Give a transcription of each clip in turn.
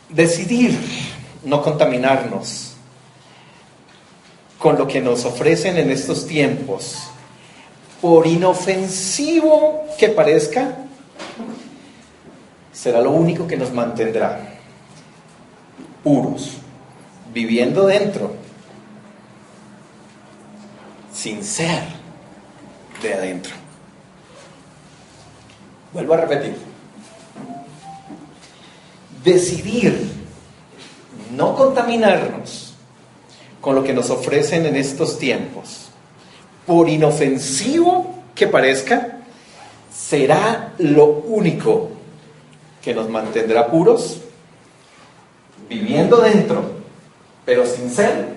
Decidir no contaminarnos con lo que nos ofrecen en estos tiempos, por inofensivo que parezca, será lo único que nos mantendrá puros, viviendo dentro, sin ser de adentro. Vuelvo a repetir. Decidir no contaminarnos con lo que nos ofrecen en estos tiempos, por inofensivo que parezca, será lo único que nos mantendrá puros, viviendo dentro, pero sin ser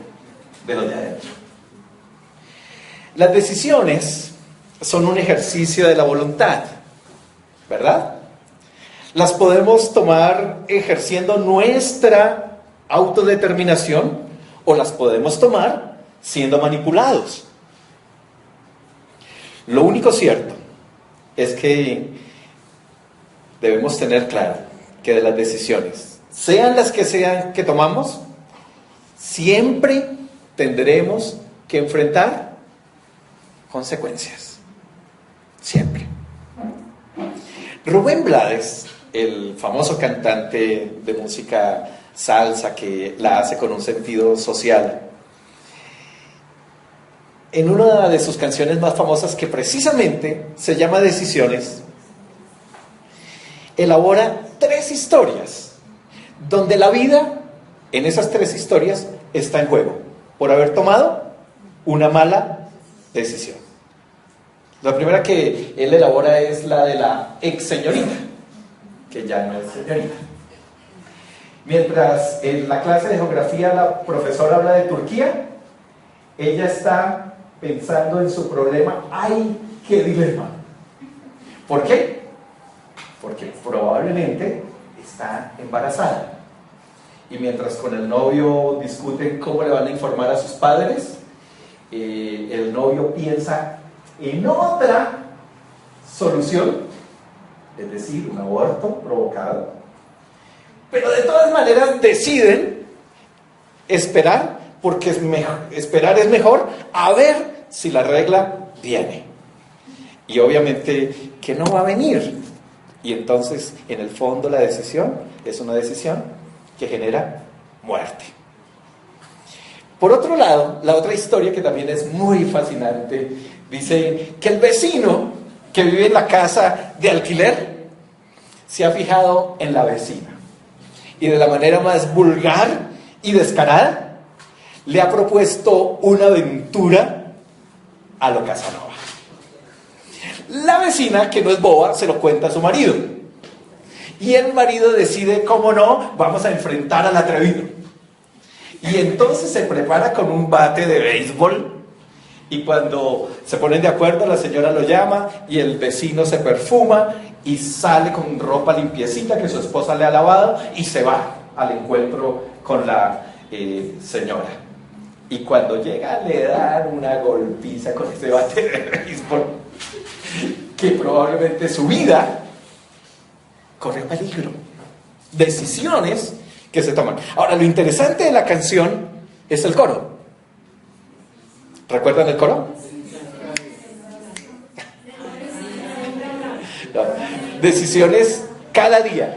de los de adentro. Las decisiones son un ejercicio de la voluntad, ¿verdad? Las podemos tomar ejerciendo nuestra autodeterminación o las podemos tomar siendo manipulados. Lo único cierto es que debemos tener claro que de las decisiones, sean las que sean que tomamos, siempre tendremos que enfrentar consecuencias. Siempre. Rubén Blades, el famoso cantante de música salsa que la hace con un sentido social, en una de sus canciones más famosas, que precisamente se llama Decisiones, elabora 3 historias donde la vida en esas 3 historias está en juego por haber tomado una mala decisión. La primera que él elabora es la de la ex señorita, que ya no es señorita. Mientras en la clase de geografía la profesora habla de Turquía, ella está pensando en su problema. ¡Ay, qué dilema! ¿Por qué? Porque probablemente está embarazada. Y mientras con el novio discuten cómo le van a informar a sus padres, el novio piensa en otra solución, es decir, un aborto provocado. Pero de todas maneras deciden esperar, porque esperar es mejor, a ver si la regla viene. Y obviamente que no va a venir. Y entonces, en el fondo, la decisión es una decisión que genera muerte. Por otro lado, la otra historia que también es muy fascinante, dice que el vecino que vive en la casa de alquiler se ha fijado en la vecina y de la manera más vulgar y descarada le ha propuesto una aventura a lo Casanova. La vecina, que no es boba, se lo cuenta a su marido y el marido decide, cómo no, vamos a enfrentar al atrevido. Y entonces se prepara con un bate de béisbol y cuando se ponen de acuerdo la señora lo llama y el vecino se perfuma y sale con ropa limpiecita que su esposa le ha lavado y se va al encuentro con la señora. Y cuando llega le dan una golpiza con ese bate de béisbol que probablemente su vida corre peligro. Decisiones que se toman. Ahora, lo interesante de la canción es el coro. ¿Recuerdan el coro? No. Decisiones cada día.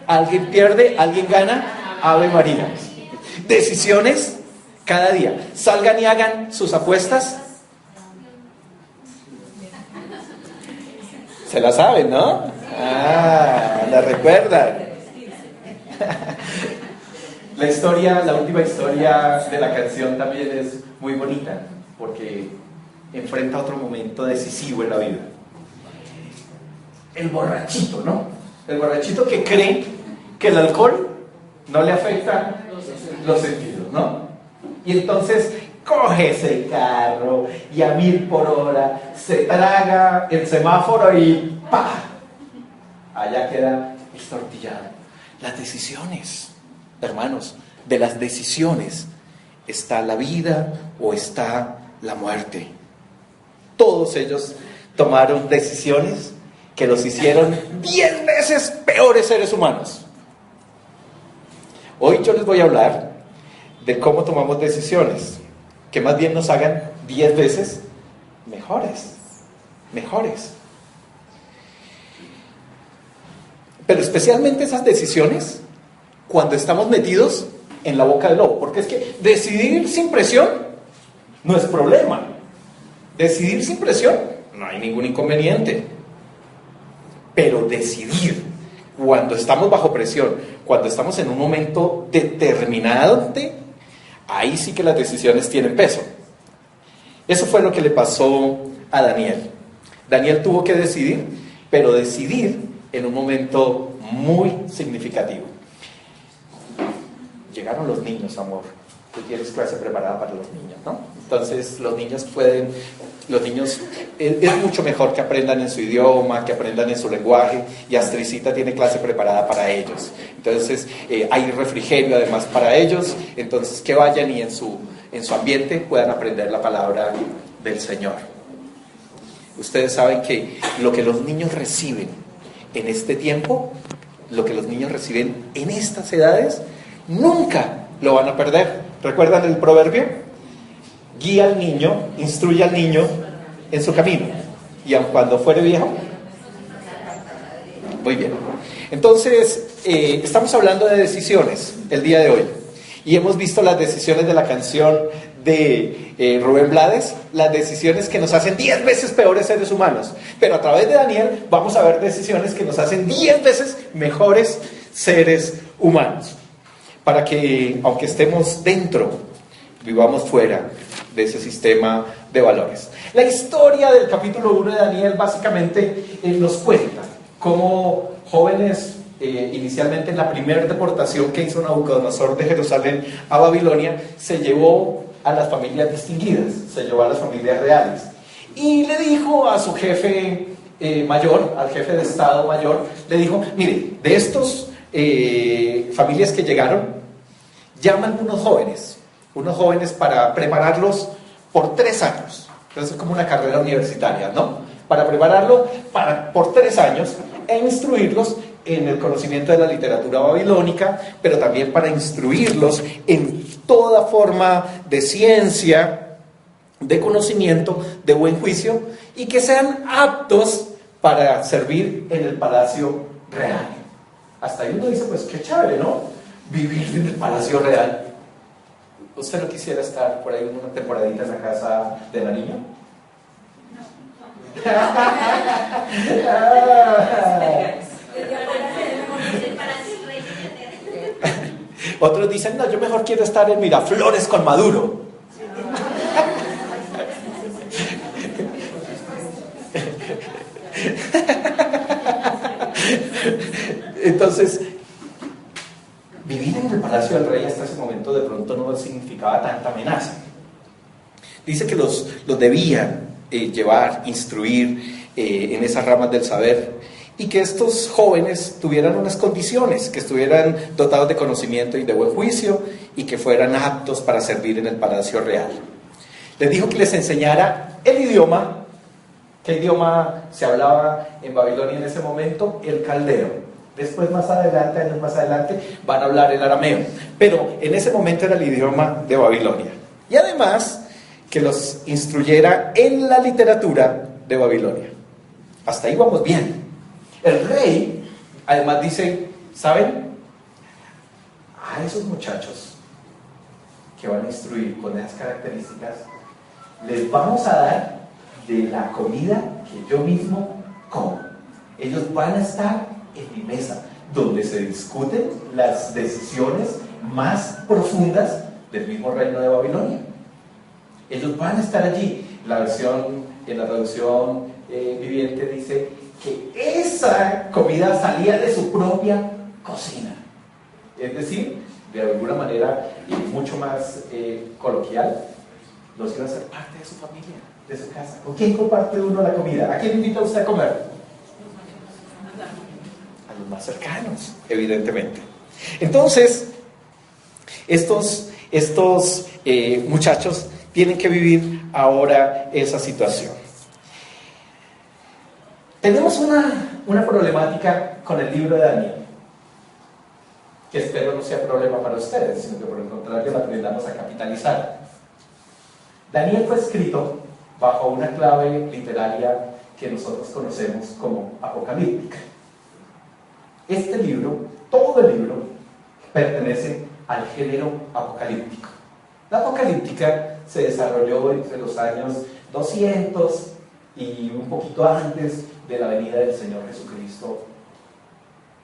Alguien pierde, alguien gana, Ave María. Decisiones cada día. Salgan y hagan sus apuestas. Se la saben, ¿no? La recuerdan. La historia, la última historia de la canción también es muy bonita porque enfrenta otro momento decisivo en la vida. El borrachito, ¿no? El borrachito que cree que el alcohol no le afecta los sentidos, ¿no? Y entonces coge ese carro y a 1000 por hora se traga el semáforo y ¡pah! Allá queda estortillado. Las decisiones, hermanos, de las decisiones está la vida o está la muerte. Todos ellos tomaron decisiones que los hicieron 10 veces peores seres humanos. Hoy yo les voy a hablar de cómo tomamos decisiones que más bien nos hagan 10 veces mejores. Pero especialmente esas decisiones cuando estamos metidos en la boca del lobo. Porque es que decidir sin presión no es problema. Decidir sin presión no hay ningún inconveniente. Pero decidir cuando estamos bajo presión, cuando estamos en un momento determinante, ahí sí que las decisiones tienen peso. Eso fue lo que le pasó a Daniel. Daniel tuvo que decidir, pero decidir en un momento muy significativo. Llegaron los niños, amor. Tú tienes clase preparada para los niños, ¿no? Entonces los niños es mucho mejor que aprendan en su idioma, que aprendan en su lenguaje, y Astricita tiene clase preparada para ellos. Entonces hay refrigerio además para ellos, entonces que vayan y en su ambiente puedan aprender la palabra del Señor. Ustedes saben que lo que los niños reciben en este tiempo, lo que los niños reciben en estas edades, nunca lo van a perder. ¿Recuerdan el proverbio? Guía al niño, instruye al niño en su camino, y aun cuando fuere viejo. Muy bien. Entonces, estamos hablando de decisiones el día de hoy, y hemos visto las decisiones de la canción de Rubén Blades, las decisiones que nos hacen 10 veces peores seres humanos. Pero a través de Daniel vamos a ver decisiones que nos hacen 10 veces mejores seres humanos. Para que, aunque estemos dentro, vivamos fuera de ese sistema de valores. La historia del capítulo 1 de Daniel básicamente nos cuenta cómo jóvenes, inicialmente en la primera deportación que hizo Nabucodonosor de Jerusalén a Babilonia, se llevó a las familias distinguidas, se llevó a las familias reales. Y le dijo a su jefe mayor, al jefe de Estado mayor, le dijo: mire, de estos familias que llegaron, llaman unos jóvenes para prepararlos por 3 años. Entonces es como una carrera universitaria, ¿no? Para prepararlo por 3 años e instruirlos en el conocimiento de la literatura babilónica, pero también para instruirlos en toda forma de ciencia, de conocimiento, de buen juicio, y que sean aptos para servir en el palacio real. Hasta ahí uno dice: pues qué chévere, ¿no? Vivir en el palacio real. ¿Usted no quisiera estar por ahí una temporadita en la casa de la niña? Otros dicen: no, yo mejor quiero estar en Miraflores con Maduro. Entonces, vivir en el palacio del rey hasta ese momento de pronto no significaba tanta amenaza. Dice que los debían llevar, instruir en esas ramas del saber, y que estos jóvenes tuvieran unas condiciones, que estuvieran dotados de conocimiento y de buen juicio, y que fueran aptos para servir en el palacio real. Les dijo que les enseñara el idioma. ¿Qué idioma se hablaba en Babilonia en ese momento? El caldeo. Después, más adelante, años más adelante, van a hablar el arameo. Pero en ese momento era el idioma de Babilonia. Y además, que los instruyera en la literatura de Babilonia. Hasta ahí vamos bien. El rey, además, dice: ¿saben? A esos muchachos que van a instruir con esas características, les vamos a dar de la comida que yo mismo como. Ellos van a estar en mi mesa, donde se discuten las decisiones más profundas del mismo reino de Babilonia. Ellos van a estar allí. En la traducción viviente dice que esa comida salía de su propia cocina. Es decir, de alguna manera y mucho más coloquial, los iba a hacer parte de su familia, de su casa. ¿Con quién comparte uno la comida? ¿A quién invita usted a comer? A los más cercanos, evidentemente. Entonces, estos muchachos tienen que vivir ahora esa situación. Tenemos una problemática con el libro de Daniel, que espero sea problema para ustedes, sino que por el contrario la aprendamos a capitalizar. Daniel fue escrito bajo una clave literaria que nosotros conocemos como apocalíptica. Este libro, todo el libro, pertenece al género apocalíptico. La apocalíptica se desarrolló entre los años 200 y un poquito antes de la venida del Señor Jesucristo.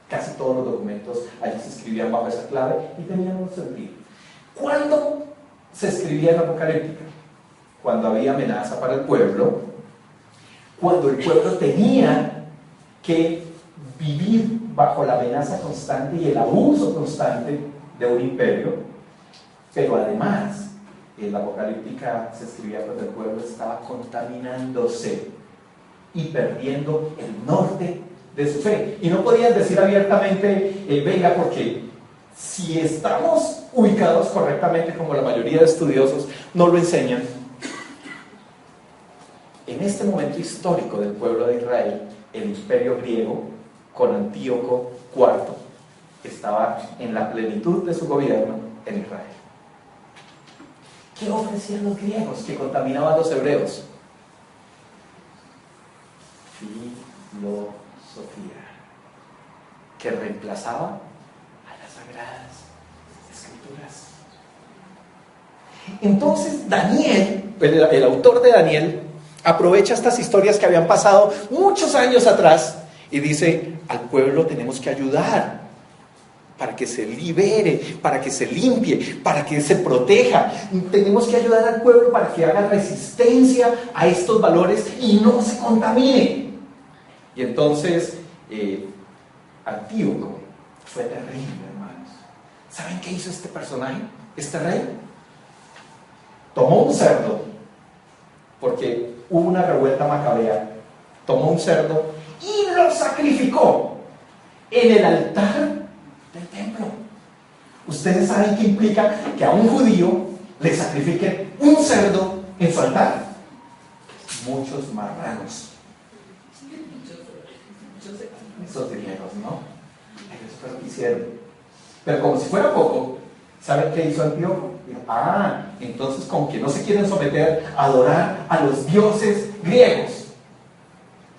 Casi todos los documentos allí se escribían bajo esa clave y tenían un sentido. ¿Cuándo se escribía en apocalíptica? Cuando había amenaza para el pueblo, cuando el pueblo tenía que vivir bajo la amenaza constante y el abuso constante de un imperio, pero además la apocalíptica se escribía cuando el pueblo estaba contaminándose y perdiendo el norte de su fe. Y no podían decir abiertamente, venga, porque si estamos ubicados correctamente, como la mayoría de estudiosos no lo enseñan, en este momento histórico del pueblo de Israel, el imperio griego, con Antíoco IV, estaba en la plenitud de su gobierno en Israel. ¿Qué ofrecían los griegos que contaminaban a los hebreos? Filosofía, que reemplazaba a las sagradas escrituras. Entonces Daniel, el autor de Daniel, aprovecha estas historias que habían pasado muchos años atrás y dice: al pueblo tenemos que ayudar para que se libere, para que se limpie, para que se proteja. Tenemos que ayudar al pueblo para que haga resistencia a estos valores y no se contamine. Y entonces Antíoco fue terrible, hermanos. ¿Saben qué hizo este personaje, este rey? Tomó un cerdo, porque hubo una revuelta macabea. Tomó un cerdo y lo sacrificó en el altar del templo. Ustedes saben qué implica que a un judío le sacrifiquen un cerdo en su altar. Muchos marranos. Esos griegos, ¿no? Ellos fue lo que hicieron. Pero como si fuera poco, ¿saben qué hizo Antíoco? Entonces como que no se quieren someter a adorar a los dioses griegos.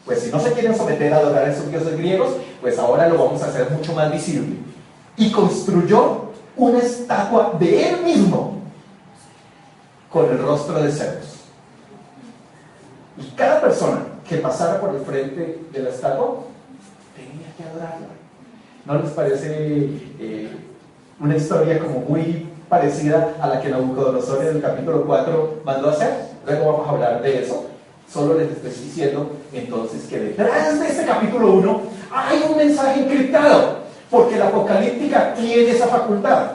Pues si no se quieren someter a adorar a esos dioses griegos, pues ahora lo vamos a hacer mucho más visible. Y construyó una estatua de él mismo con el rostro de cerdos. Y cada persona que pasara por el frente de la estatua tenía que adorarla. ¿No les parece una historia como muy parecida a la que Nabucodonosor en el capítulo 4 mandó hacer? Luego vamos a hablar de eso. Solo les estoy diciendo entonces que detrás de este capítulo 1 hay un mensaje encriptado, porque la apocalíptica tiene esa facultad,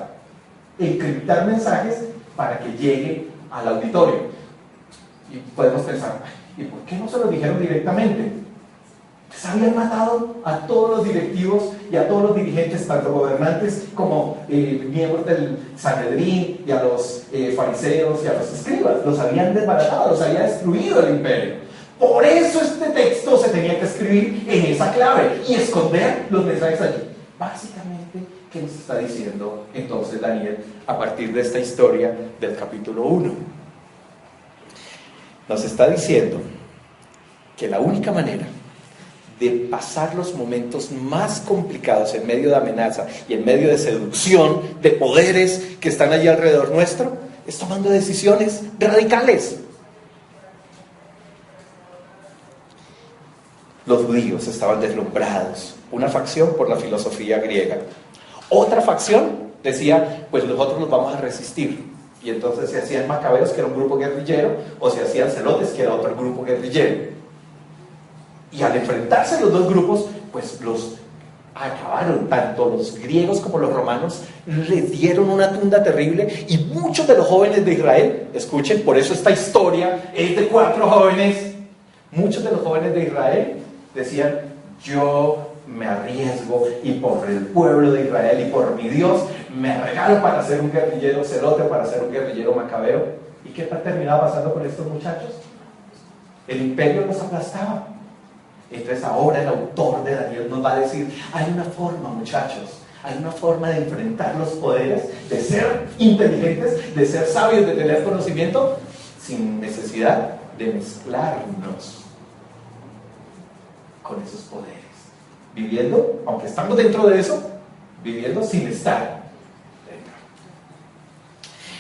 encriptar mensajes para que llegue al auditorio. Y podemos pensar, ¿y por qué no se lo dijeron directamente? Pues habían matado a todos los directivos y a todos los dirigentes, tanto gobernantes como miembros del Sanedrín, y a los fariseos y a los escribas. Los habían desbaratado, los había destruido el imperio. Por eso este texto se tenía que escribir en esa clave y esconder los mensajes allí. Básicamente, ¿qué nos está diciendo entonces Daniel a partir de esta historia del capítulo 1? Nos está diciendo que la única manera de pasar los momentos más complicados en medio de amenaza y en medio de seducción de poderes que están allí alrededor nuestro es tomando decisiones radicales. Los judíos estaban deslumbrados, una facción por la filosofía griega, otra facción decía, pues nosotros nos vamos a resistir, y entonces se hacían macabeos, que era un grupo guerrillero, o se hacían celotes, que era otro grupo guerrillero. Y al enfrentarse los dos grupos, pues los acabaron, tanto los griegos como los romanos les dieron una tunda terrible, y muchos de los jóvenes de Israel, escuchen, por eso esta historia es de 4 jóvenes, muchos de los jóvenes de Israel decían, yo me arriesgo y por el pueblo de Israel y por mi Dios me regalo para ser un guerrillero celote, para ser un guerrillero macabeo. ¿Y qué terminaba pasando con estos muchachos? El imperio los aplastaba. Entonces ahora el autor de Daniel nos va a decir, hay una forma, muchachos, Hay una forma de enfrentar los poderes, de ser inteligentes, de ser sabios, de tener conocimiento, sin necesidad de mezclarnos con esos poderes. Viviendo, aunque estamos dentro de eso, viviendo sin estar dentro.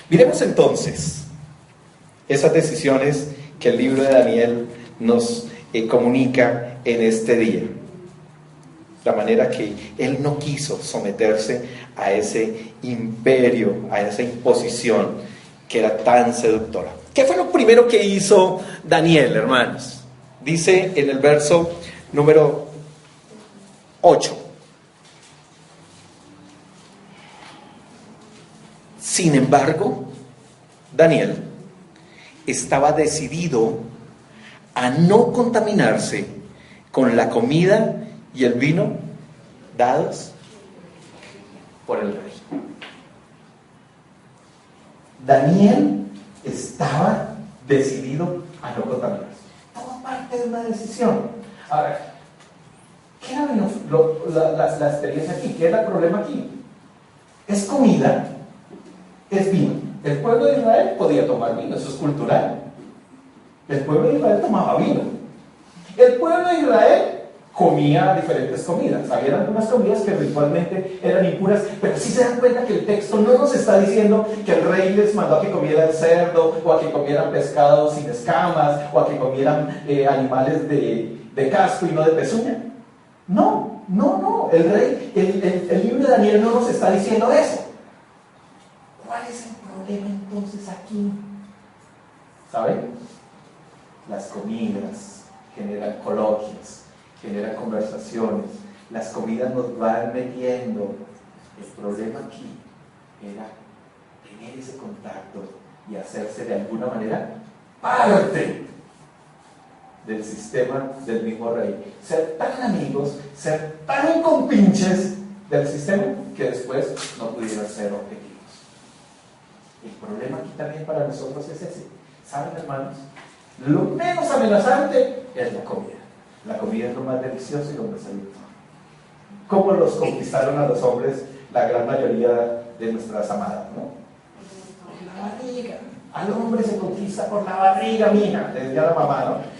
Miremos entonces esas decisiones que el libro de Daniel nos comunica en este día. La manera que él no quiso someterse a ese imperio, a esa imposición que era tan seductora. ¿Qué fue lo primero que hizo Daniel, hermanos? Dice en el verso número 8. Sin embargo, Daniel estaba decidido a no contaminarse con la comida y el vino dados por el rey. Daniel estaba decidido a no contaminarse. Todo parte de una decisión. A ver, ¿qué era la experiencia aquí? ¿Qué era el problema aquí? Es comida, es vino. El pueblo de Israel podía tomar vino, eso es cultural. El pueblo de Israel tomaba vino. El pueblo de Israel comía diferentes comidas. Había algunas comidas que ritualmente eran impuras, pero sí se dan cuenta que el texto no nos está diciendo que el rey les mandó a que comieran cerdo, o a que comieran pescado sin escamas, o a que comieran animales de casco y no de pezuña. No. El libro de Daniel no nos está diciendo eso. ¿Cuál es el problema entonces aquí? ¿Saben? Las comidas generan coloquios, generan conversaciones, las comidas nos van metiendo. El problema aquí era tener ese contacto y hacerse de alguna manera parte del sistema del mismo rey. Ser tan amigos, ser tan compinches del sistema que después no pudieran ser objetivos. El problema aquí también para nosotros es ese. ¿Saben, hermanos? Lo menos amenazante es la comida. La comida es lo más delicioso y lo más saludable. ¿Cómo los conquistaron a los hombres la gran mayoría de nuestras amadas, no? Por la barriga. Al hombre se conquista por la barriga, mija, le decía la mamá, ¿no?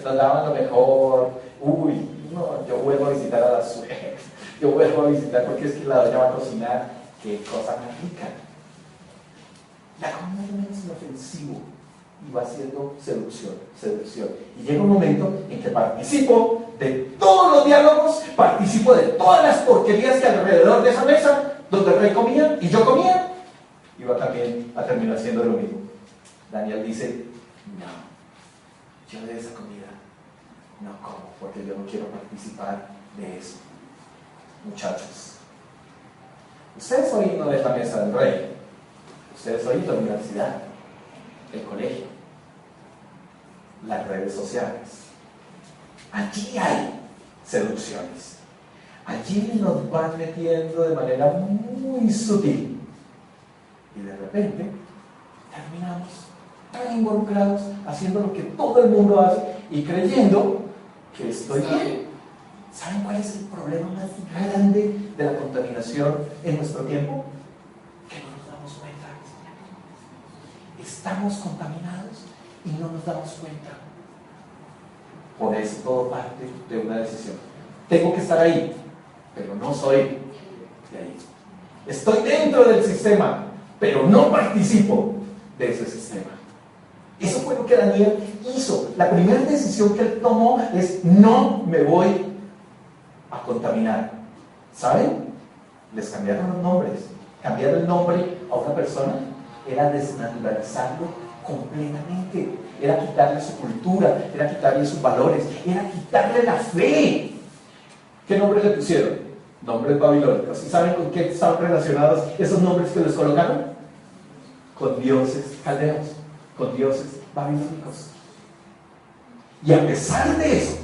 Nos daban lo mejor. Uy, no, yo vuelvo a visitar a la suegra. Yo vuelvo a visitar porque es que la doña va a cocinar. Qué cosa más rica. La comida es menos inofensivo y va siendo seducción. Y llega un momento en que participo de todos los diálogos, participo de todas las porquerías que alrededor de esa mesa, donde el rey comía y yo comía, iba también a terminar siendo lo mismo. Daniel dice, no, yo de esa comida no como, porque yo no quiero participar de eso. Muchachos, ustedes hoy no ven la mesa del rey. Ustedes oyen la universidad, el colegio, las redes sociales. Allí hay seducciones. Allí nos van metiendo de manera muy sutil. Y de repente terminamos tan involucrados haciendo lo que todo el mundo hace y creyendo que estoy bien. ¿Saben cuál es el problema más grande de la contaminación en nuestro tiempo? Que no nos damos cuenta. Estamos contaminados y no nos damos cuenta. Por eso todo parte de una decisión. Tengo que estar ahí, pero no soy de ahí. Estoy dentro del sistema, pero no participo de ese sistema. Eso fue lo que Daniel hizo. La primera decisión que él tomó es: no me voy a contaminar. ¿Saben? Les cambiaron los nombres. Cambiar el nombre a una persona era desnaturalizarlo completamente, era quitarle su cultura, era quitarle sus valores, era quitarle la fe. ¿Qué nombre le pusieron? Nombres babilónicos. ¿Y saben con qué están relacionados esos nombres que les colocaron? Con dioses caldeos, con dioses babilónicos. Y a pesar de eso,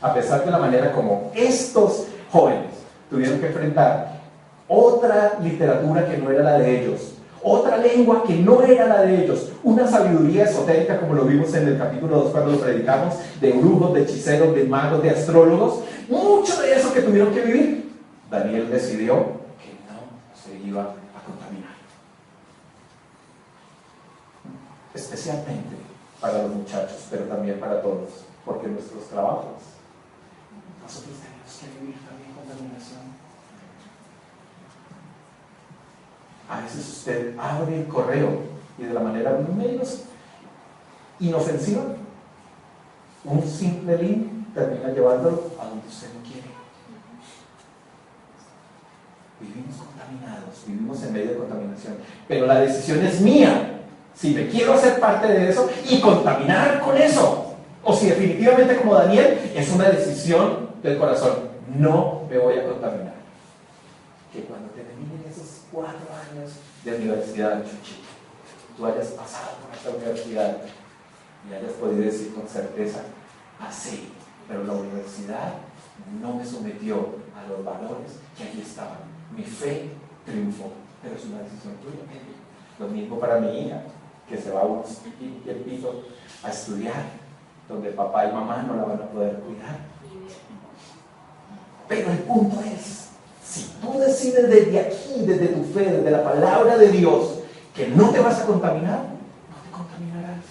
a pesar de la manera como estos jóvenes tuvieron que enfrentar otra literatura que no era la de ellos, otra lengua que no era la de ellos, una sabiduría esotérica como lo vimos en el capítulo 2 cuando lo predicamos, de brujos, de hechiceros, de magos, de astrólogos, mucho de eso que tuvieron que vivir, Daniel decidió iba a contaminar. Especialmente para los muchachos, pero también para todos, porque en nuestros trabajos nosotros tenemos que vivir también contaminación. A veces usted abre el correo y de la manera menos inofensiva, un simple link termina llevándolo a donde usted no quiere. Vivimos contaminados, vivimos en medio de contaminación, pero la decisión es mía. Si me quiero hacer parte de eso y contaminar con eso, o si definitivamente, como Daniel, es una decisión del corazón, no me voy a contaminar. Que cuando terminen esos 4 años de universidad, tú hayas pasado por esta universidad y hayas podido decir con certeza, así, pero la universidad no me sometió a los valores que allí estaban. Mi fe triunfó, pero es una decisión tuya. Lo mismo para mi hija, que se va un tiempito a estudiar, donde papá y mamá no la van a poder cuidar. Pero el punto es, si tú decides desde aquí, desde tu fe, desde la palabra de Dios, que no te vas a contaminar, no te contaminarás.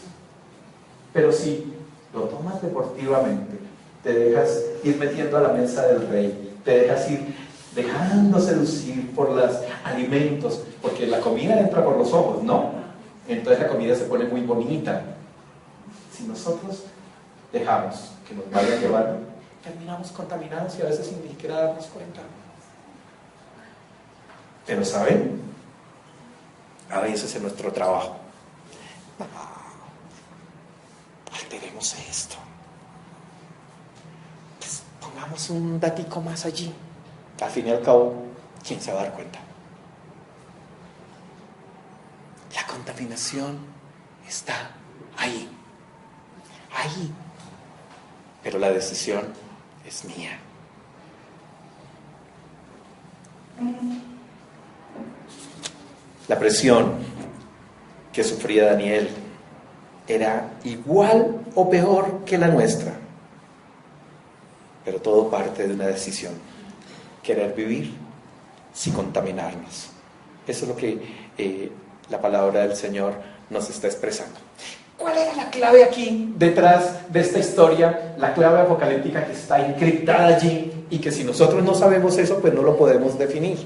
Pero si lo tomas deportivamente, te dejas ir metiendo a la mesa del rey, te dejas ir dejando seducir por los alimentos, porque la comida entra por los ojos, no. Entonces la comida se pone muy bonita. Si nosotros dejamos que nos vaya llevando, terminamos contaminados y a veces sin ni siquiera darnos cuenta. Pero ¿saben? A veces en nuestro trabajo, alteremos esto. Pues pongamos un datico más allí. Al fin y al cabo, ¿quién se va a dar cuenta? La contaminación está ahí. Ahí. Pero la decisión es mía. La presión que sufría Daniel era igual o peor que la nuestra. Pero todo parte de una decisión. Querer vivir sin contaminarnos. Eso es lo que la palabra del Señor nos está expresando. ¿Cuál era la clave aquí detrás de esta historia? La clave apocalíptica que está encriptada allí y que si nosotros no sabemos eso, pues no lo podemos definir.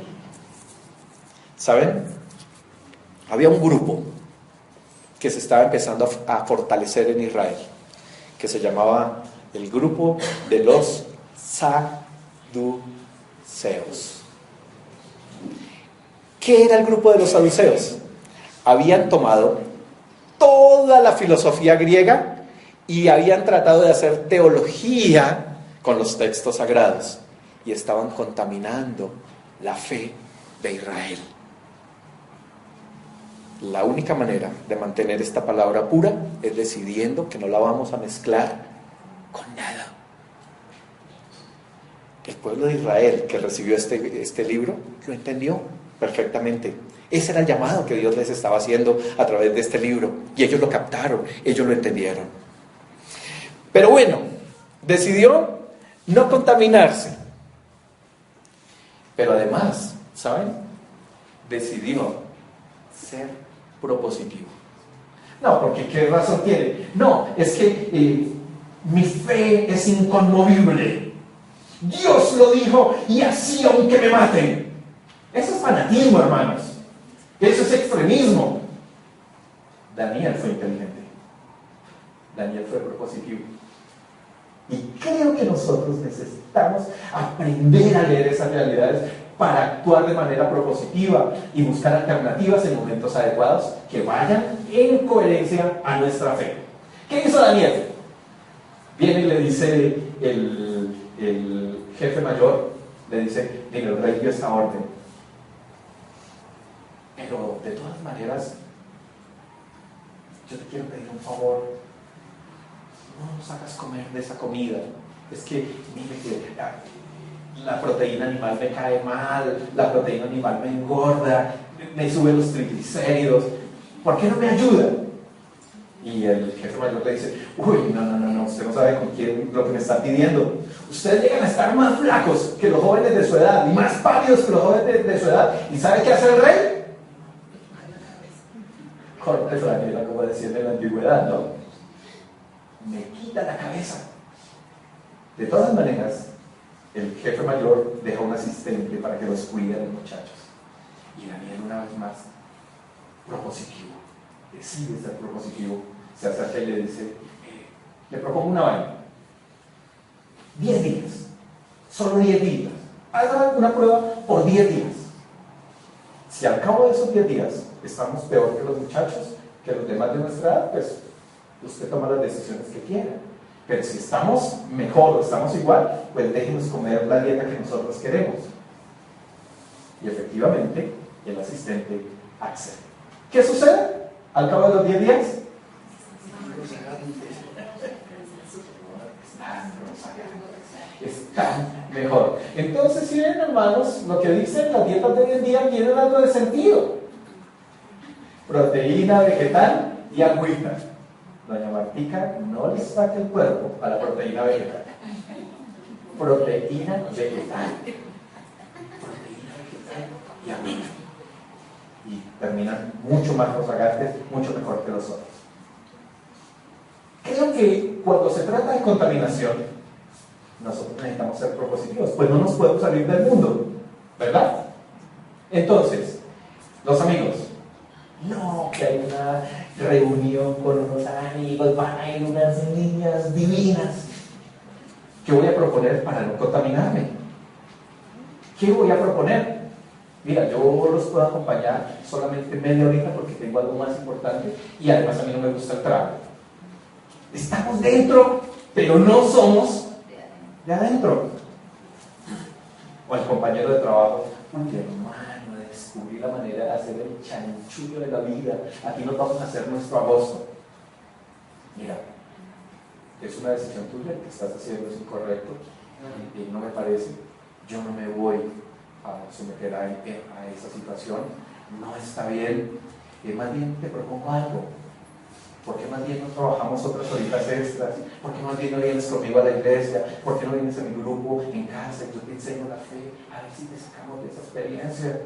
¿Saben? Había un grupo que se estaba empezando a fortalecer en Israel, que se llamaba el grupo de los saduceos. ¿Qué era el grupo de los saduceos? Habían tomado toda la filosofía griega y habían tratado de hacer teología con los textos sagrados y estaban contaminando la fe de Israel. La única manera de mantener esta palabra pura es decidiendo que no la vamos a mezclar con nada. El pueblo de Israel que recibió este libro lo entendió perfectamente. Ese era el llamado que Dios les estaba haciendo a través de este libro. Y ellos lo captaron, ellos lo entendieron. Pero bueno, decidió no contaminarse. Pero además, ¿saben? Decidió ser propositivo. No, porque ¿qué razón tiene? No, es que mi fe es inconmovible. Dios lo dijo y así aunque me maten. Eso es fanatismo, hermanos. Eso es extremismo. Daniel fue inteligente. Daniel fue propositivo. Y creo que nosotros necesitamos aprender a leer esas realidades para actuar de manera propositiva y buscar alternativas en momentos adecuados que vayan en coherencia a nuestra fe. ¿Qué hizo Daniel? Viene y le dice el jefe mayor, le dice, mire, el rey dio esta orden. Pero de todas maneras, yo te quiero pedir un favor. No nos hagas comer de esa comida. Es que, mire que la proteína animal me cae mal, la proteína animal me engorda, me sube los triglicéridos. ¿Por qué no me ayuda? Y el jefe mayor le dice, uy, no, no, usted no sabe con quién lo que me está pidiendo. Ustedes llegan a estar más flacos que los jóvenes de su edad y más pálidos que los jóvenes de su edad. ¿Y sabe qué hace el rey? Corte franela, como decían en la antigüedad, ¿no? Me quita la cabeza. De todas maneras, el jefe mayor deja un asistente para que los cuide a los muchachos. Y Daniel, una vez más, propositivo, decide ser propositivo, se acerca y le dice, le propongo una vaina. 10 días, solo 10 días. Haga una prueba por 10 días. Si al cabo de esos 10 días estamos peor que los muchachos, que los demás de nuestra edad, pues usted toma las decisiones que quiera. Pero si estamos mejor o estamos igual, pues déjenos comer la dieta que nosotros queremos. Y efectivamente, el asistente accede. ¿Qué sucede al cabo de los 10 días? Están mejor. Entonces, si ven, hermanos, lo que dicen las dietas de hoy en día tienen algo de sentido. Proteína vegetal y agüita. Doña Martica no le saca el cuerpo a la proteína vegetal. Proteína vegetal. Proteína vegetal y agüita. Y terminan mucho más rozagantes, mucho mejor que los otros. Creo que cuando se trata de contaminación, nosotros necesitamos ser propositivos, pues no nos podemos salir del mundo, ¿verdad? Entonces, los amigos, no, que hay una reunión con unos amigos, van a ir unas niñas divinas. ¿Qué voy a proponer para no contaminarme? ¿Qué voy a proponer? Mira, yo los puedo acompañar solamente media horita porque tengo algo más importante y además a mí no me gusta el trago. Estamos dentro, pero no somos de adentro. O el compañero de trabajo, uy, hermano, descubrí la manera de hacer el chanchullo de la vida. Aquí nos vamos a hacer nuestro agosto. Mira, es una decisión tuya, que estás haciendo es incorrecto y no me parece. Yo no me voy a someter a esa situación. No está bien. Más bien te propongo algo. ¿Por qué más bien no trabajamos otras horitas extras? ¿Por qué más bien no vienes conmigo a la iglesia? ¿Por qué no vienes a mi grupo en casa y yo te enseño la fe? A ver si te sacamos de esa experiencia.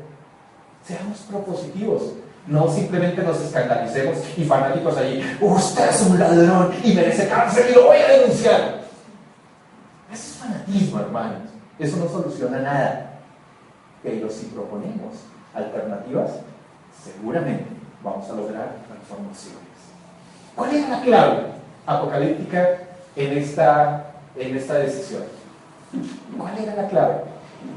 Seamos propositivos. No simplemente nos escandalicemos y fanáticos allí. Usted es un ladrón y merece cárcel y lo voy a denunciar. Eso es fanatismo, hermanos. Eso no soluciona nada. Pero si proponemos alternativas, seguramente vamos a lograr transformaciones. ¿Cuál es la clave apocalíptica en esta decisión? ¿Cuál era la clave?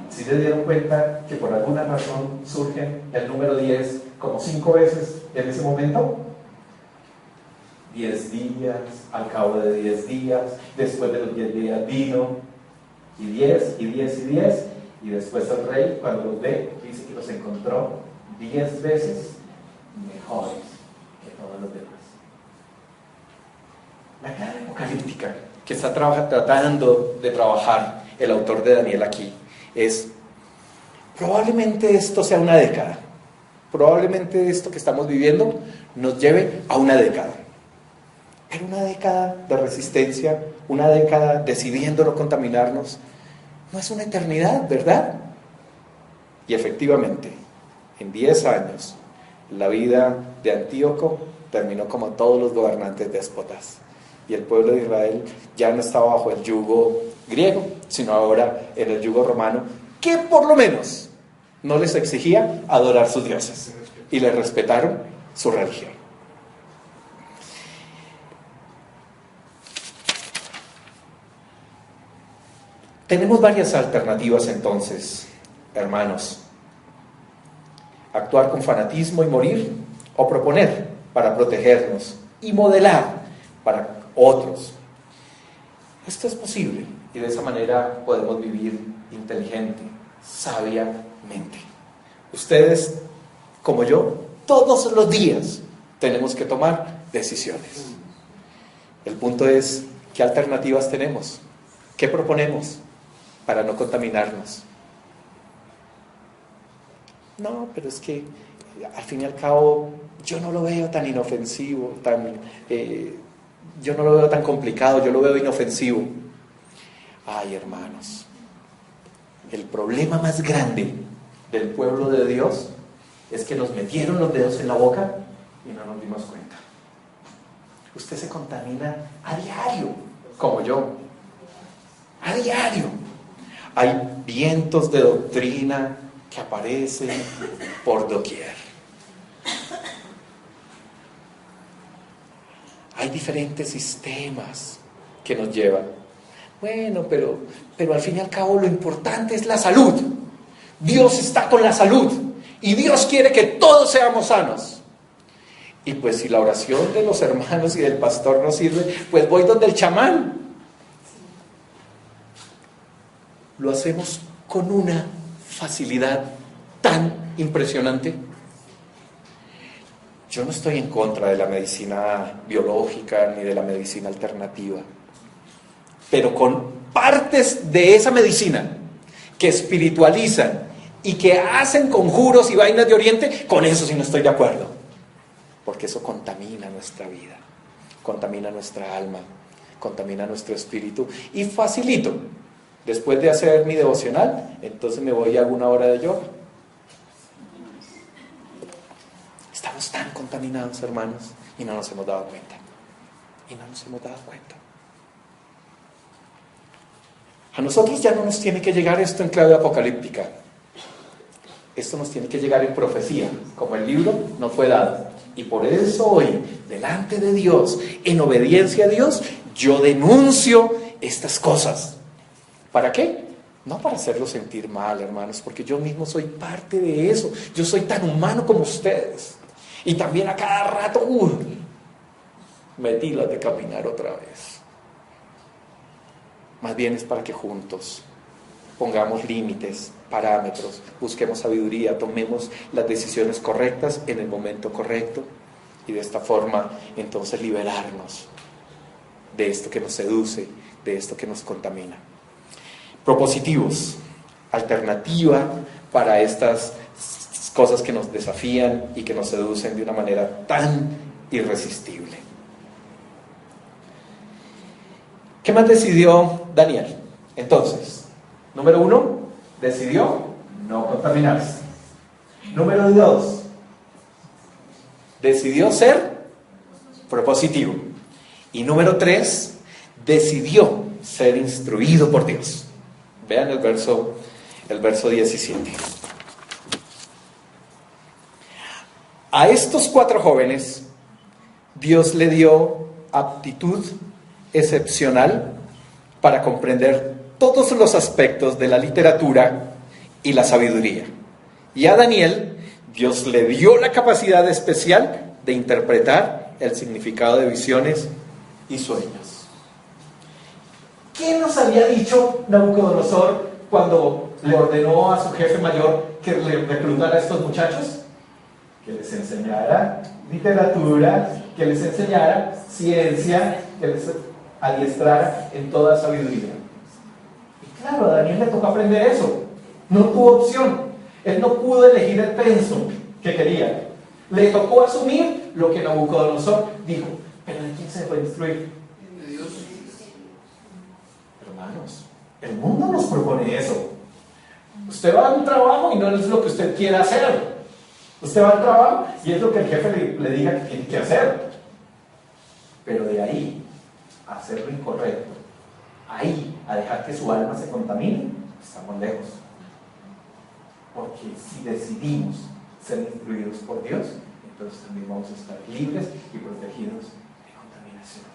Si se dieron cuenta que por alguna razón surge el número 10 como 5 veces en ese momento. 10 días, al cabo de 10 días, después de los 10 días vino, y 10, y 10, y 10, y después el rey, cuando los ve, dice que los encontró 10 veces mejores que todos los demás. La clave apocalíptica que está tratando de trabajar el autor de Daniel aquí es, probablemente esto sea una década, probablemente esto que estamos viviendo nos lleve a una década, pero una década de resistencia, una década decidiendo no contaminarnos, no es una eternidad, ¿verdad? Y efectivamente, en 10 años, la vida de Antíoco terminó como todos los gobernantes déspotas. Y el pueblo de Israel ya no estaba bajo el yugo griego, sino ahora en el yugo romano, que por lo menos no les exigía adorar sus dioses y les respetaron su religión. Tenemos varias alternativas entonces, hermanos. Actuar con fanatismo y morir, o proponer para protegernos y modelar para otros. Esto es posible y de esa manera podemos vivir inteligente, sabiamente. Ustedes, como yo, todos los días tenemos que tomar decisiones. El punto es, ¿qué alternativas tenemos? ¿Qué proponemos para no contaminarnos? No, pero es que al fin y al cabo yo no lo veo tan inofensivo, tan yo no lo veo tan complicado, yo lo veo inofensivo. Ay, hermanos, el problema más grande del pueblo de Dios es que nos metieron los dedos en la boca y no nos dimos cuenta. Usted se contamina a diario, como yo. A diario. Hay vientos de doctrina que aparecen por doquier. Hay diferentes sistemas que nos llevan. Bueno, pero al fin y al cabo lo importante es la salud. Dios está con la salud y Dios quiere que todos seamos sanos. Y pues si la oración de los hermanos y del pastor no sirve, pues voy donde el chamán. Lo hacemos con una facilidad tan impresionante. Yo no estoy en contra de la medicina biológica ni de la medicina alternativa, pero con partes de esa medicina que espiritualizan y que hacen conjuros y vainas de Oriente, con eso sí no estoy de acuerdo, porque eso contamina nuestra vida, contamina nuestra alma, contamina nuestro espíritu. Y facilito, después de hacer mi devocional, entonces me voy a alguna hora de yoga. Estamos tan contaminados, hermanos, y no nos hemos dado cuenta. A nosotros ya no nos tiene que llegar esto en clave apocalíptica. Esto nos tiene que llegar en profecía, como el libro nos fue dado. Y por eso hoy, delante de Dios, en obediencia a Dios, yo denuncio estas cosas. ¿Para qué? No para hacerlo sentir mal, hermanos, porque yo mismo soy parte de eso. Yo soy tan humano como ustedes. Y también a cada rato, me tilas de caminar otra vez. Más bien es para que juntos pongamos límites, parámetros, busquemos sabiduría, tomemos las decisiones correctas en el momento correcto y de esta forma entonces liberarnos de esto que nos seduce, de esto que nos contamina. Propositivos, alternativa para estas cosas que nos desafían y que nos seducen de una manera tan irresistible. ¿Qué más decidió Daniel? Entonces, número 1, decidió no contaminarse. Número 2, decidió ser propositivo. Y número 3, decidió ser instruido por Dios. Vean el verso 17. A estos 4 jóvenes, Dios le dio aptitud excepcional para comprender todos los aspectos de la literatura y la sabiduría. Y a Daniel, Dios le dio la capacidad especial de interpretar el significado de visiones y sueños. ¿Qué nos había dicho Nabucodonosor cuando le ordenó a su jefe mayor que le reclutara a estos muchachos? Que les enseñara literatura, que les enseñara ciencia, que les adiestrara en toda sabiduría. Y claro, a Daniel le tocó aprender eso. No tuvo opción. Él no pudo elegir el pensum que quería. Le tocó asumir lo que Nabucodonosor dijo. ¿Pero de quién se fue a instruir? De Dios. Hermanos, el mundo nos propone eso. Usted va a un trabajo y no es lo que usted quiera hacer. Usted va al trabajo y es lo que el jefe le diga que tiene que hacer. Pero de ahí a hacer lo incorrecto, ahí a dejar que su alma se contamine, estamos lejos. Porque si decidimos ser instruidos por Dios, entonces también vamos a estar libres y protegidos de contaminación.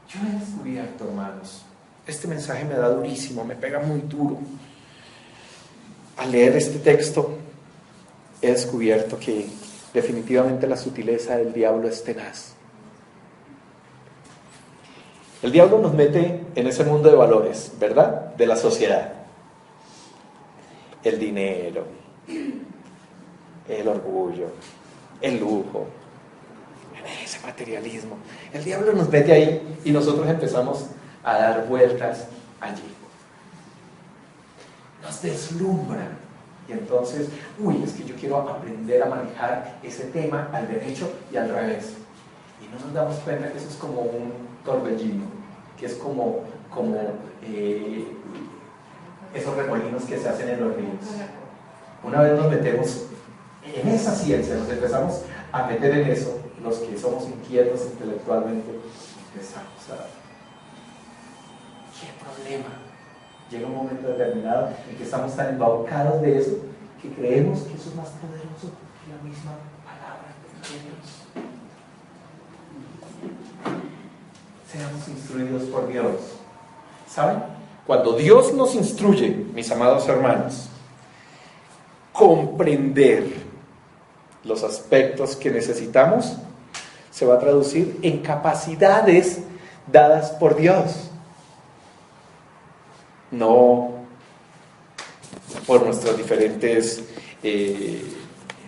Yo he descubierto, hermanos, este mensaje me da durísimo, me pega muy duro. Al leer este texto, he descubierto que definitivamente la sutileza del diablo es tenaz. El diablo nos mete en ese mundo de valores, ¿verdad? De la sociedad. El dinero, el orgullo, el lujo, ese materialismo. El diablo nos mete ahí y nosotros empezamos a dar vueltas allí. Nos deslumbra. Y entonces, es que yo quiero aprender a manejar ese tema al derecho y al revés. Y no nos damos cuenta que eso es como un torbellino, que es como esos remolinos que se hacen en los ríos. Una vez nos metemos en esa ciencia, nos empezamos a meter en eso, los que somos inquietos intelectualmente, empezamos a... ¿Qué problema? Llega un momento determinado en que estamos tan embaucados de eso que creemos que eso es más poderoso que la misma palabra de Dios. Seamos instruidos por Dios. ¿Saben? Cuando Dios nos instruye, mis amados hermanos, comprender los aspectos que necesitamos se va a traducir en capacidades dadas por Dios, no por nuestros diferentes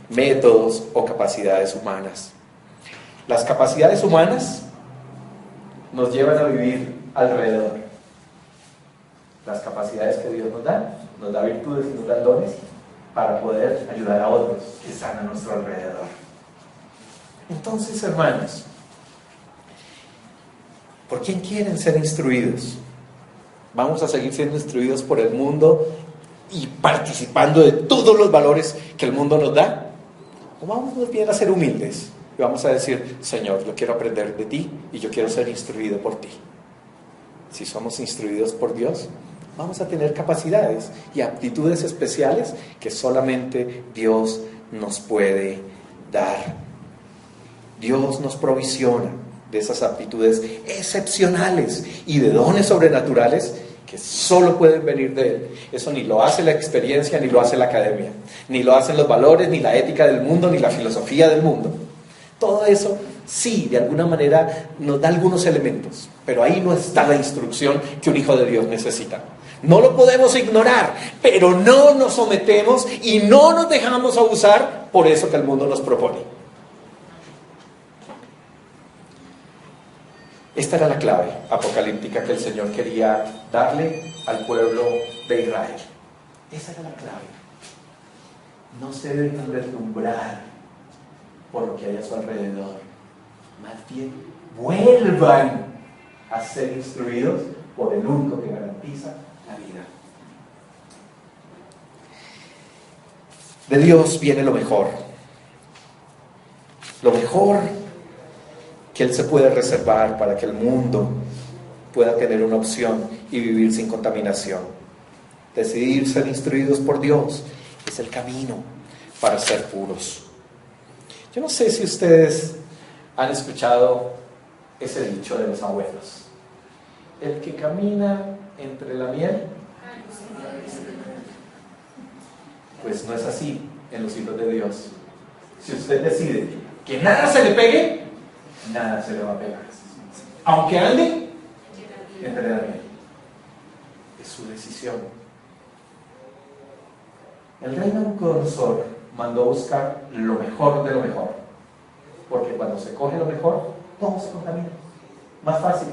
métodos o capacidades humanas. Las capacidades humanas nos llevan a vivir alrededor. Las capacidades que Dios nos da virtudes y nos da dones para poder ayudar a otros que están a nuestro alrededor. Entonces, hermanos, ¿por quién quieren ser instruidos? ¿Vamos a seguir siendo instruidos por el mundo y participando de todos los valores que el mundo nos da? ¿O vamos más bien a ser humildes y vamos a decir, Señor, yo quiero aprender de ti y yo quiero ser instruido por ti? Si somos instruidos por Dios, vamos a tener capacidades y aptitudes especiales que solamente Dios nos puede dar. Dios nos provisiona de esas aptitudes excepcionales y de dones sobrenaturales que solo pueden venir de Él. Eso ni lo hace la experiencia, ni lo hace la academia, ni lo hacen los valores, ni la ética del mundo, ni la filosofía del mundo. Todo eso sí, de alguna manera nos da algunos elementos, pero ahí no está la instrucción que un hijo de Dios necesita. No lo podemos ignorar, pero no nos sometemos y no nos dejamos abusar por eso que el mundo nos propone. Esta era la clave apocalíptica que el Señor quería darle al pueblo de Israel. Esa era la clave. No se dejen deslumbrar por lo que hay a su alrededor. Más bien, vuelvan a ser instruidos por el único que garantiza la vida. De Dios viene lo mejor. Lo mejor que Él se puede reservar para que el mundo pueda tener una opción y vivir sin contaminación. Decidir ser instruidos por Dios es el camino para ser puros. Yo no sé si ustedes han escuchado ese dicho de los abuelos. El que camina entre la miel, pues no es así en los hijos de Dios. Si usted decide que nada se le pegue, nada se le va a pegar. Aunque ande entre la miel. Es su decisión. El rey Nabucodonosor mandó buscar lo mejor de lo mejor. Porque cuando se coge lo mejor, todo se contamina. Más fácil.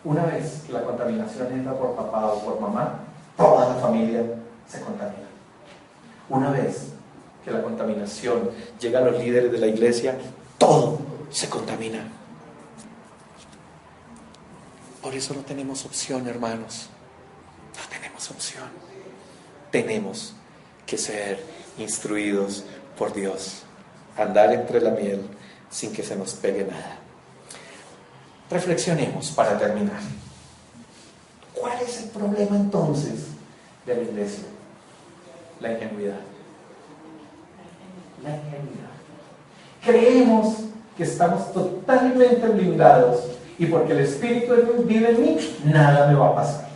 Una vez que la contaminación entra por papá o por mamá, toda la familia se contamina. Una vez que la contaminación llega a los líderes de la iglesia, todo se contamina. Por eso no tenemos opción, hermanos. No tenemos opción. Tenemos que ser instruidos por Dios. Andar entre la miel sin que se nos pegue nada. Reflexionemos para terminar. ¿Cuál es el problema entonces de la iglesia? La ingenuidad. La ingenuidad. Creemos que estamos totalmente blindados y porque el Espíritu de Dios vive en mí, nada me va a pasar.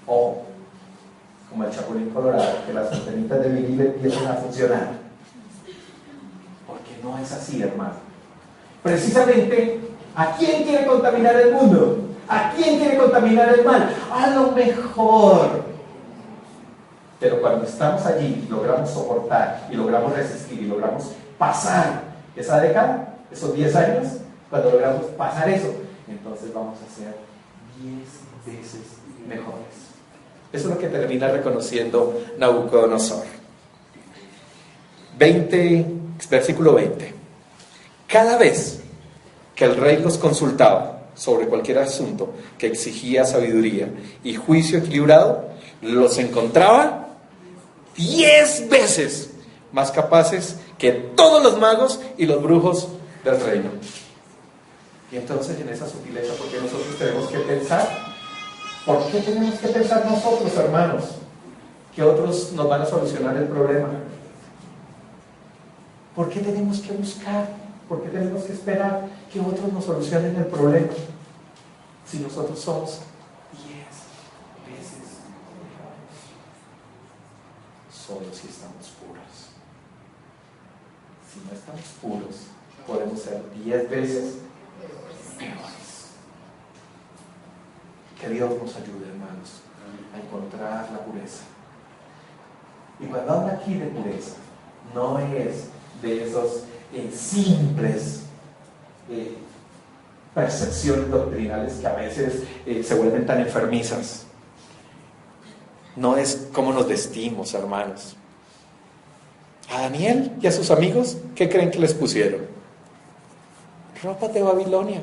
O, como el Chapulín Colorado, que las antenitas de vinil empiezan a funcionar. Porque no es así, hermano. Precisamente, ¿a quién quiere contaminar el mundo? ¿A quién quiere contaminar el mal? A lo mejor. Pero cuando estamos allí, logramos soportar y logramos resistir y logramos pasar esa década, esos 10 años, cuando logramos pasar eso, entonces vamos a ser 10 veces mejores. Eso es lo que termina reconociendo Nabucodonosor. Versículo 20. Cada vez que el rey los consultaba sobre cualquier asunto que exigía sabiduría y juicio equilibrado, los encontraba 10 veces más capaces que todos los magos y los brujos del reino. Y entonces, en esa sutileza, ¿por qué nosotros tenemos que pensar? ¿Por qué tenemos que pensar nosotros, hermanos, que otros nos van a solucionar el problema? ¿Por qué tenemos que buscar? ¿Por qué tenemos que esperar que otros nos solucionen el problema? Si nosotros somos 10 veces mejores, solo si estamos puros. Si no estamos puros, podemos ser 10 veces peores. Que Dios nos ayude, hermanos, a encontrar la pureza. Y cuando habla aquí de pureza, no es de esos simples percepciones doctrinales que a veces se vuelven tan enfermizas. No es cómo nos vestimos, hermanos. A Daniel y a sus amigos, ¿qué creen que les pusieron? Ropa de Babilonia.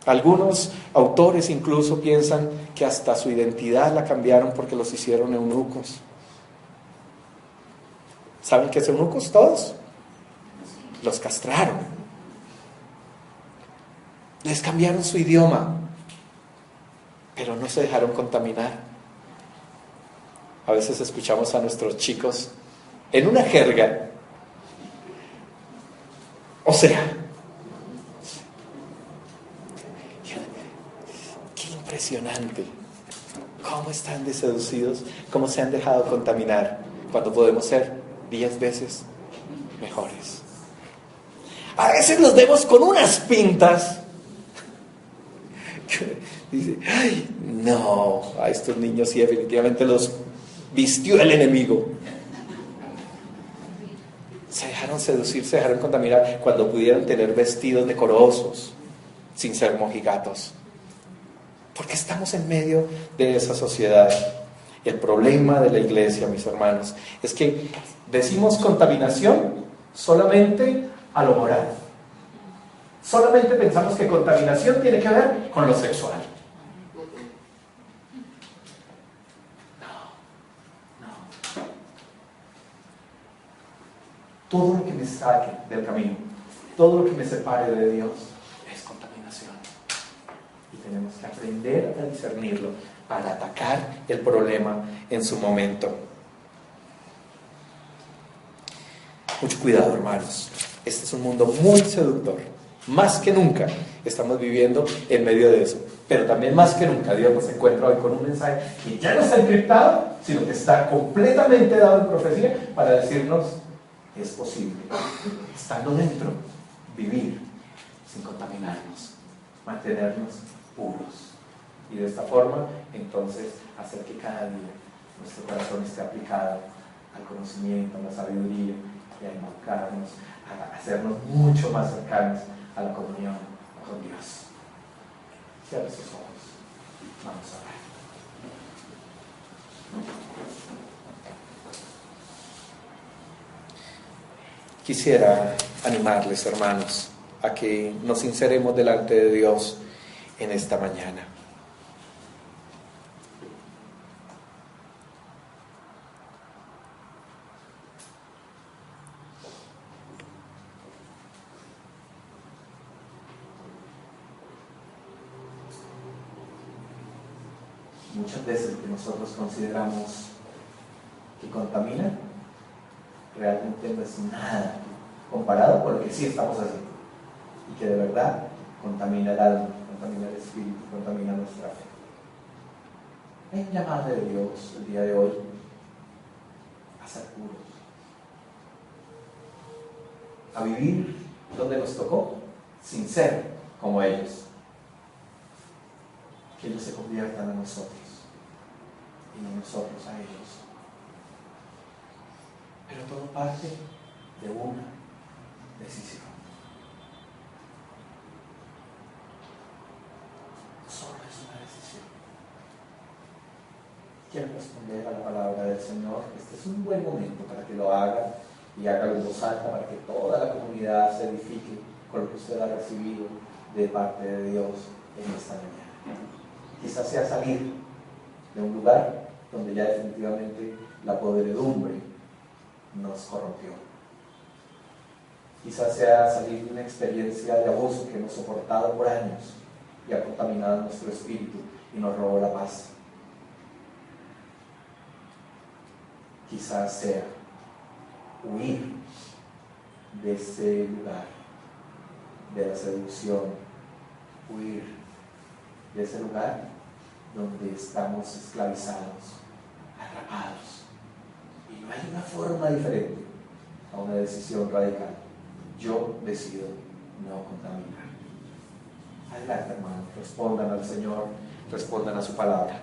Algunos autores incluso piensan que hasta su identidad la cambiaron porque los hicieron eunucos. ¿Saben qué es eunucos todos? Los castraron. Les cambiaron su idioma, pero no se dejaron contaminar. A veces escuchamos a nuestros chicos en una jerga. O sea, qué impresionante cómo están de seducidos, cómo se han dejado contaminar, cuando podemos ser 10 veces mejores. A veces los vemos con unas pintas. Dice, ay, no, a estos niños sí definitivamente los vistió el enemigo. Se dejaron seducir, se dejaron contaminar cuando pudieron tener vestidos decorosos, sin ser mojigatos. Porque estamos en medio de esa sociedad. El problema de la iglesia, mis hermanos, es que decimos contaminación solamente a lo moral. Solamente pensamos que contaminación tiene que ver con lo sexual. No. Todo lo que me saque del camino, todo lo que me separe de Dios, es contaminación. Y tenemos que aprender a discernirlo para atacar el problema en su momento. Mucho cuidado, hermanos. Este es un mundo muy seductor. Más que nunca estamos viviendo en medio de eso. Pero también más que nunca Dios nos encuentra hoy con un mensaje que ya no está encriptado, sino que está completamente dado en profecía para decirnos: es posible, estando dentro, vivir sin contaminarnos, mantenernos puros. Y de esta forma, entonces, hacer que cada día nuestro corazón esté aplicado al conocimiento, a la sabiduría, y a invocarnos, a hacernos mucho más cercanos a la comunión con Dios. Cierre sus ojos. Vamos a orar. Quisiera animarles, hermanos, a que nos sinceremos delante de Dios en esta mañana. Muchas veces lo que nosotros consideramos que contamina, realmente no es nada comparado con lo que sí estamos haciendo, y que de verdad contamina el alma, contamina el espíritu, contamina nuestra fe. Hay un llamado de Dios el día de hoy a ser puros, a vivir donde nos tocó, sin ser como ellos. Que ellos se conviertan a nosotros y no nosotros a ellos. Pero todo parte de una decisión. Solo es una decisión. Quiero responder a la palabra del Señor. Este es un buen momento para que lo haga, y hágalo en voz alta para que toda la comunidad se edifique con lo que usted ha recibido de parte de Dios en esta mañana. Quizás sea salir de un lugar donde ya definitivamente la podredumbre nos corrompió. Quizás sea salir de una experiencia de abuso que hemos soportado por años y ha contaminado nuestro espíritu y nos robó la paz. Quizás sea huir de ese lugar, de la seducción, huir de ese lugar donde estamos esclavizados, atrapados. Y no hay una forma diferente a una decisión radical. Yo decido no contaminar. Adelante, hermanos, respondan al Señor, respondan a su palabra.